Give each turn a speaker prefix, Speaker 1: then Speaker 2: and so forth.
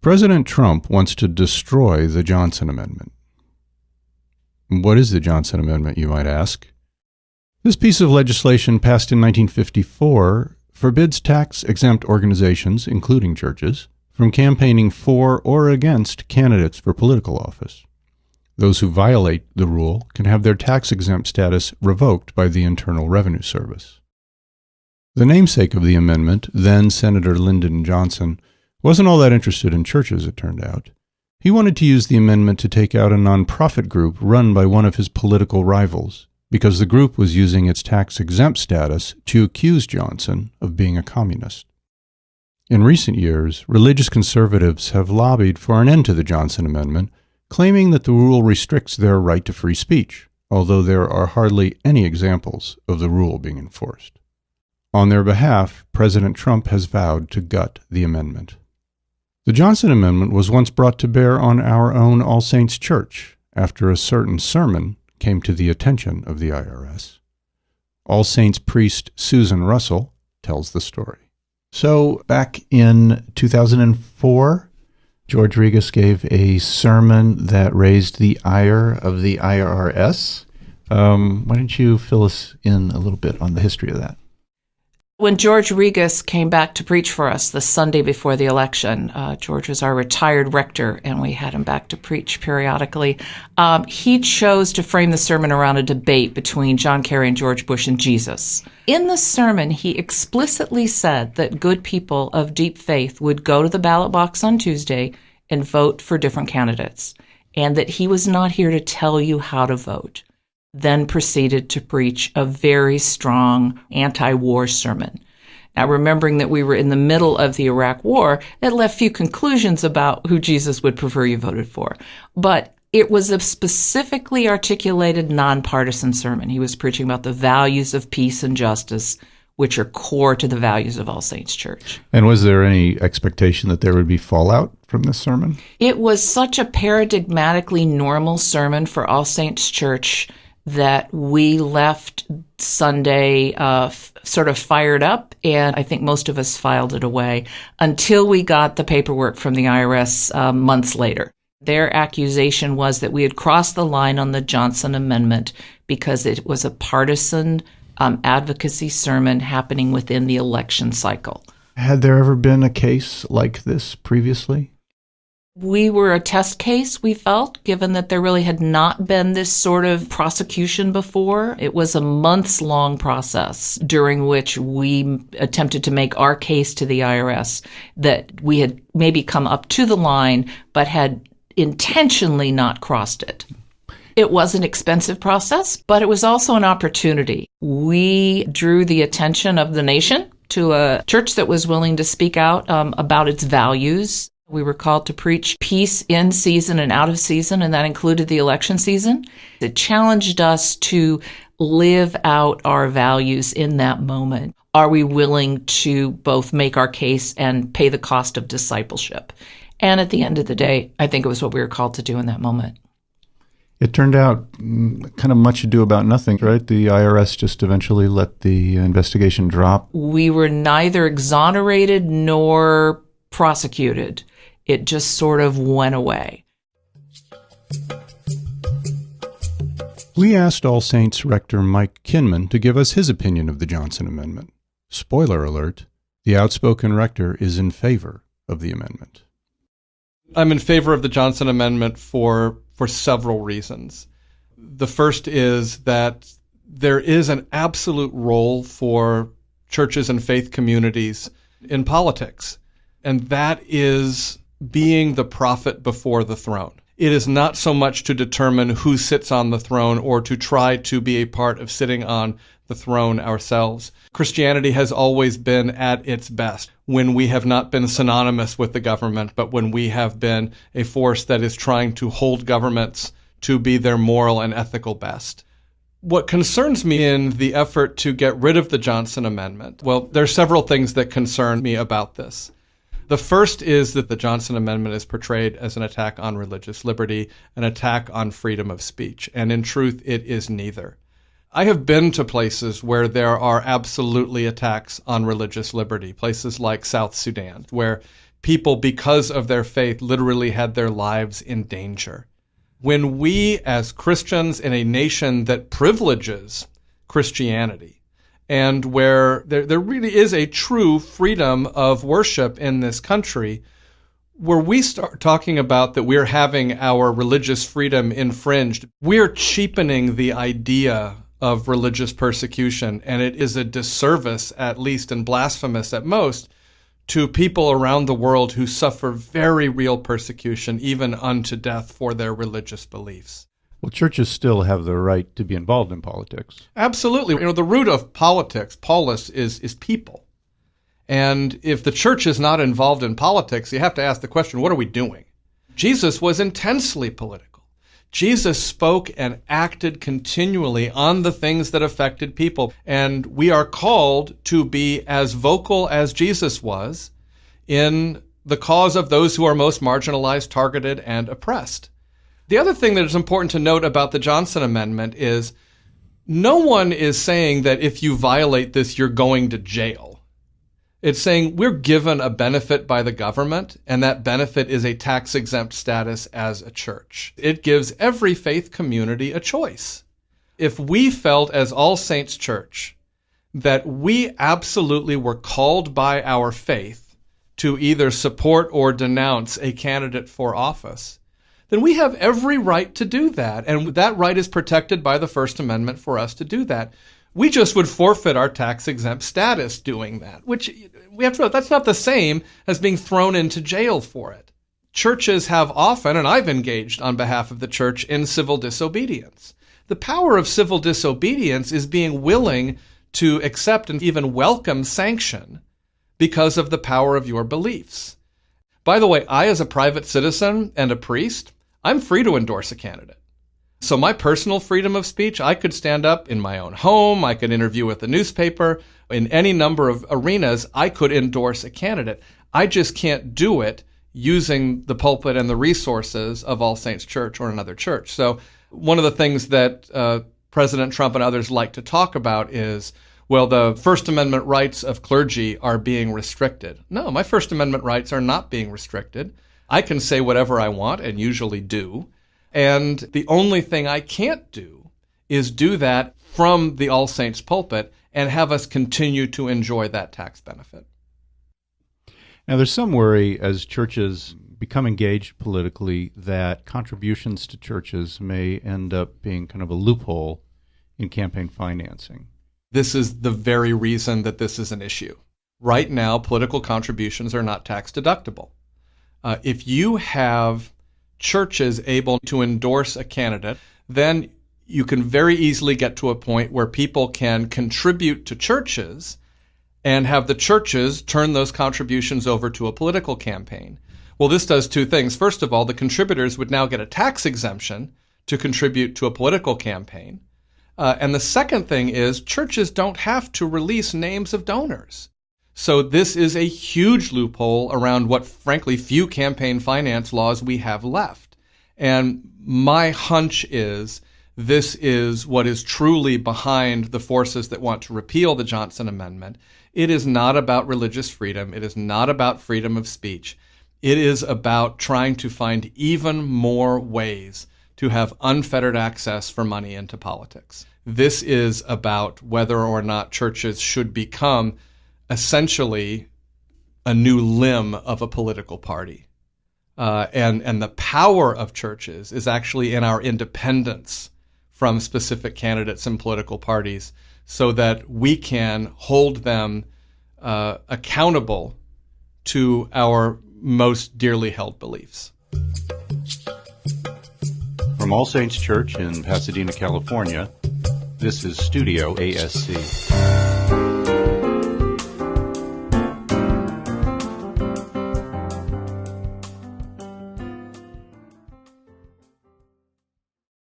Speaker 1: President Trump wants to destroy the Johnson Amendment. What is the Johnson Amendment, you might ask? This piece of legislation, passed in 1954, forbids tax-exempt organizations, including churches, from campaigning for or against candidates for political office. Those who violate the rule can have their tax-exempt status revoked by the Internal Revenue Service. The namesake of the amendment, then Senator Lyndon Johnson, wasn't all that interested in churches, it turned out. He wanted to use the amendment to take out a nonprofit group run by one of his political rivals, because the group was using its tax-exempt status to accuse Johnson of being a communist. In recent years, religious conservatives have lobbied for an end to the Johnson Amendment, claiming that the rule restricts their right to free speech, although there are hardly any examples of the rule being enforced. On their behalf, President Trump has vowed to gut the amendment. The Johnson Amendment was once brought to bear on our own All Saints Church after a certain sermon came to the attention of the IRS. All Saints priest Susan Russell tells the story. So, back in 2004, George Regas gave a sermon that raised the ire of the IRS. Why don't you fill us in a little bit on the history of that?
Speaker 2: When George Regas came back to preach for us the Sunday before the election, George was our retired rector, and we had him back to preach periodically. He chose to frame the sermon around a debate between John Kerry and George Bush and Jesus. In the sermon, he explicitly said that good people of deep faith would go to the ballot box on Tuesday and vote for different candidates, and that he was not here to tell you how to vote. Then proceeded to preach a very strong anti-war sermon. Now, remembering that we were in the middle of the Iraq War, it left few conclusions about who Jesus would prefer you voted for. But it was a specifically articulated nonpartisan sermon. He was preaching about the values of peace and justice, which are core to the values of All Saints Church.
Speaker 1: And was there any expectation that there would be fallout from this sermon?
Speaker 2: It was such a paradigmatically normal sermon for All Saints Church that we left Sunday sort of fired up, and I think most of us filed it away until we got the paperwork from the IRS months later. Their accusation was that we had crossed the line on the Johnson Amendment because it was a partisan advocacy sermon happening within the election cycle.
Speaker 1: Had there ever been a case like this previously?
Speaker 2: We were a test case, we felt, given that there really had not been this sort of prosecution before. It was a months-long process during which we attempted to make our case to the IRS that we had maybe come up to the line but had intentionally not crossed it. It was an expensive process, but it was also an opportunity. We drew the attention of the nation to a church that was willing to speak out about its values. We were called to preach peace in season and out of season, and that included the election season. It challenged us to live out our values in that moment. Are we willing to both make our case and pay the cost of discipleship? And at the end of the day, I think it was what we were called to do in that moment.
Speaker 1: It turned out kind of much ado about nothing, right? The IRS just eventually let the investigation drop.
Speaker 2: We were neither exonerated nor prosecuted. It just sort of went away.
Speaker 1: We asked All Saints Rector Mike Kinman to give us his opinion of the Johnson Amendment. Spoiler alert, the outspoken rector is in favor of the amendment.
Speaker 3: I'm in favor of the Johnson Amendment for several reasons. The first is that there is an absolute role for churches and faith communities in politics, and that is being the prophet before the throne. It is not so much to determine who sits on the throne or to try to be a part of sitting on the throne ourselves. Christianity has always been at its best when we have not been synonymous with the government, but when we have been a force that is trying to hold governments to be their moral and ethical best. What concerns me in the effort to get rid of the Johnson Amendment, well, there are several things that concern me about this. The first is that the Johnson Amendment is portrayed as an attack on religious liberty, an attack on freedom of speech, and in truth, it is neither. I have been to places where there are absolutely attacks on religious liberty, places like South Sudan, where people, because of their faith, literally had their lives in danger. When we, as Christians in a nation that privileges Christianity, and where there really is a true freedom of worship in this country, where we start talking about that we're having our religious freedom infringed, we're cheapening the idea of religious persecution, and it is a disservice, at least, and blasphemous at most, to people around the world who suffer very real persecution, even unto death, for their religious beliefs.
Speaker 1: Well, churches still have the right to be involved in politics.
Speaker 3: Absolutely. The root of politics, polis, is people. And if the church is not involved in politics, you have to ask the question, what are we doing? Jesus was intensely political. Jesus spoke and acted continually on the things that affected people. And we are called to be as vocal as Jesus was in the cause of those who are most marginalized, targeted, and oppressed. The other thing that is important to note about the Johnson Amendment is no one is saying that if you violate this, you're going to jail. It's saying we're given a benefit by the government, and that benefit is a tax-exempt status as a church. It gives every faith community a choice. If we felt as All Saints Church that we absolutely were called by our faith to either support or denounce a candidate for office, then we have every right to do that, and that right is protected by the First Amendment for us to do that. We just would forfeit our tax-exempt status doing that, which we have to know that's not the same as being thrown into jail for it. Churches have often, and I've engaged on behalf of the church, in civil disobedience. The power of civil disobedience is being willing to accept and even welcome sanction because of the power of your beliefs. By the way, I, as a private citizen and a priest, I'm free to endorse a candidate. So my personal freedom of speech, I could stand up in my own home, I could interview with a newspaper, in any number of arenas, I could endorse a candidate. I just can't do it using the pulpit and the resources of All Saints Church or another church. So one of the things that President Trump and others like to talk about is, well, the First Amendment rights of clergy are being restricted. No, my First Amendment rights are not being restricted. I can say whatever I want, and usually do. And the only thing I can't do is do that from the All Saints pulpit and have us continue to enjoy that tax benefit.
Speaker 1: Now, there's some worry as churches become engaged politically that contributions to churches may end up being kind of a loophole in campaign financing.
Speaker 3: This is the very reason that this is an issue. Right now, political contributions are not tax deductible. If you have churches able to endorse a candidate, then you can very easily get to a point where people can contribute to churches and have the churches turn those contributions over to a political campaign. Well, this does two things. First of all, the contributors would now get a tax exemption to contribute to a political campaign. And the second thing is churches don't have to release names of donors. So this is a huge loophole around what, frankly, few campaign finance laws we have left. And my hunch is this is what is truly behind the forces that want to repeal the Johnson Amendment. It is not about religious freedom. It is not about freedom of speech. It is about trying to find even more ways to have unfettered access for money into politics. This is about whether or not churches should become essentially a new limb of a political party. And the power of churches is actually in our independence from specific candidates and political parties so that we can hold them accountable to our most dearly held beliefs.
Speaker 1: From All Saints Church in Pasadena, California, this is Studio ASC.